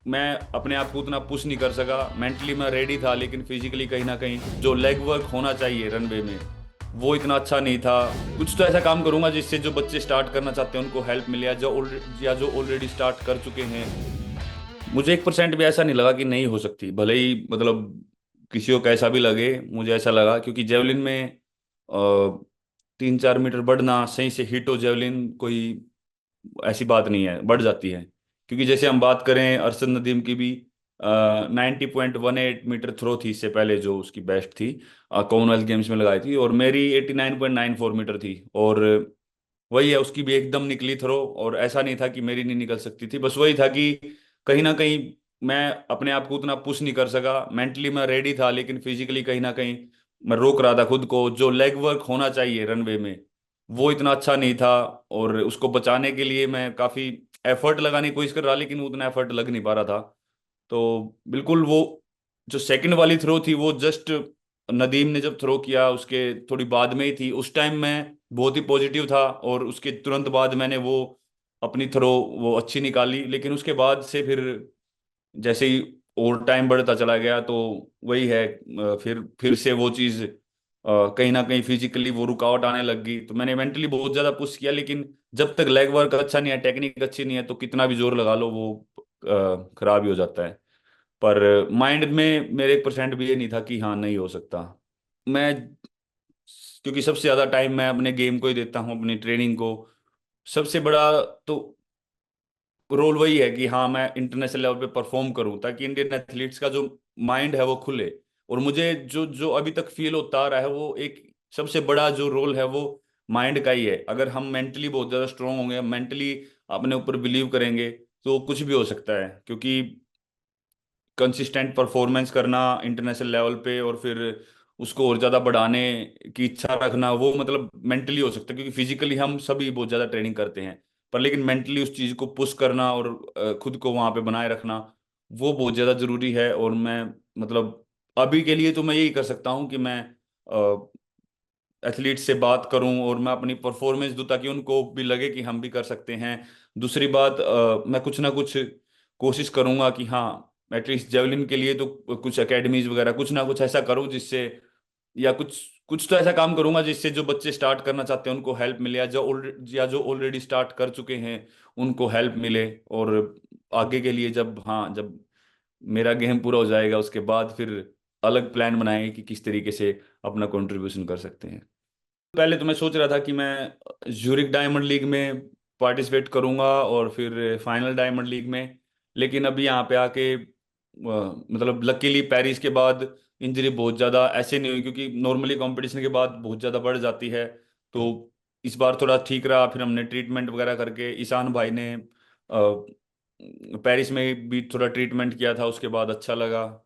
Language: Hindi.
मैं अपने आप को उतना पुश नहीं कर सका। मेंटली मैं रेडी था, लेकिन फिजिकली कहीं ना कहीं जो लेग वर्क होना चाहिए रनवे में वो इतना अच्छा नहीं था। कुछ तो ऐसा काम करूंगा जिससे जो बच्चे स्टार्ट करना चाहते हैं उनको हेल्प मिले, या जो ऑलरेडी स्टार्ट कर चुके हैं। मुझे 1% भी ऐसा नहीं लगा कि नहीं हो सकती, भले ही मतलब किसी को कैसा भी लगे। मुझे ऐसा लगा क्योंकि जेवलिन में 3-4 मीटर बढ़ना, सही से हिट हो जेवलिन, कोई ऐसी बात नहीं है, बढ़ जाती है। क्योंकि जैसे हम बात करें अरशद नदीम की भी, 90.18 मीटर थ्रो थी इससे पहले जो उसकी बेस्ट थी, कॉमनवेल्थ गेम्स में लगाई थी, और मेरी 89.94 मीटर थी। और वही है, उसकी भी एकदम निकली थ्रो, और ऐसा नहीं था कि मेरी नहीं निकल सकती थी। बस वही था कि कहीं ना कहीं मैं अपने आप को उतना पुश नहीं कर सका। मेंटली मैं रेडी था, लेकिन फिजिकली कहीं ना कहीं मैं रोक रहा था खुद को। जो लेग वर्क होना चाहिए रनवे में वो इतना अच्छा नहीं था, और उसको बचाने के लिए मैं काफी एफर्ट लगाने की कोशिश कर रहा, लेकिन उतना एफर्ट लग नहीं पा रहा था। तो बिल्कुल वो जो सेकंड वाली थ्रो थी वो जस्ट नदीम ने जब थ्रो किया उसके थोड़ी बाद में ही थी। उस टाइम मैं बहुत ही पॉजिटिव था, और उसके तुरंत बाद मैंने वो अपनी थ्रो वो अच्छी निकाली। लेकिन उसके बाद से फिर जैसे ही और टाइम बढ़ता चला गया, तो वही है, फिर से वो चीज़ कहीं ना कहीं फिजिकली वो रुकावट आने लग गई। तो मैंने मेंटली बहुत ज़्यादा पुश किया, लेकिन जब तक लेग वर्क अच्छा नहीं है, टेक्निक अच्छी नहीं है, तो कितना भी जोर लगा लो वो खराब ही हो जाता है। पर माइंड में मेरे 1% भी ये नहीं था कि हाँ नहीं हो सकता। मैं क्योंकि सबसे ज़्यादा टाइम मैं अपने गेम को ही देता हूँ, अपनी ट्रेनिंग को। सबसे बड़ा तो रोल वही है कि हाँ मैं इंटरनेशनल लेवल पे परफॉर्म करूँ, ताकि इंडियन एथलीट्स का जो माइंड है वो खुले। और मुझे जो जो अभी तक फील होता आ रहा है, वो एक सबसे बड़ा जो रोल है वो माइंड का ही है। अगर हम मेंटली बहुत ज़्यादा स्ट्रांग होंगे, मेंटली अपने ऊपर बिलीव करेंगे, तो कुछ भी हो सकता है। क्योंकि कंसिस्टेंट परफॉर्मेंस करना इंटरनेशनल लेवल पे, और फिर उसको और ज़्यादा बढ़ाने की इच्छा रखना, वो मतलब मेंटली हो सकता है। क्योंकि फिजिकली हम सभी बहुत ज़्यादा ट्रेनिंग करते हैं, पर लेकिन मेंटली उस चीज़ को पुश करना और खुद को वहाँ पे बनाए रखना, वो बहुत ज़्यादा ज़रूरी है। और मैं मतलब अभी के लिए तो मैं यही कर सकता हूँ कि मैं एथलीट से बात करूं और मैं अपनी परफॉर्मेंस दूं, ताकि उनको भी लगे कि हम भी कर सकते हैं। दूसरी बात, मैं कुछ ना कुछ कोशिश करूंगा कि हाँ एटलीस्ट जेवलिन के लिए तो कुछ एकेडमीज वगैरह कुछ ना कुछ ऐसा करूं जिससे, या कुछ कुछ तो ऐसा काम करूंगा जिससे जो बच्चे स्टार्ट करना चाहते हैं उनको हेल्प मिले, या जो ऑलरेडी स्टार्ट कर चुके हैं उनको हेल्प मिले। और आगे के लिए जब मेरा गेम पूरा हो जाएगा, उसके बाद फिर अलग प्लान बनाएंगे कि किस तरीके से अपना कंट्रीब्यूशन कर सकते हैं। पहले तो मैं सोच रहा था कि मैं ज्यूरिक डायमंड लीग में पार्टिसिपेट करूंगा, और फिर फाइनल डायमंड लीग में। लेकिन अभी यहाँ पे आके मतलब लकीली पेरिस के बाद इंजरी बहुत ज़्यादा ऐसे नहीं हुई, क्योंकि नॉर्मली कंपटीशन के बाद बहुत ज़्यादा बढ़ जाती है। तो इस बार थोड़ा ठीक रहा। फिर हमने ट्रीटमेंट वगैरह करके, ईशान भाई ने पेरिस में भी थोड़ा ट्रीटमेंट किया था, उसके बाद अच्छा लगा।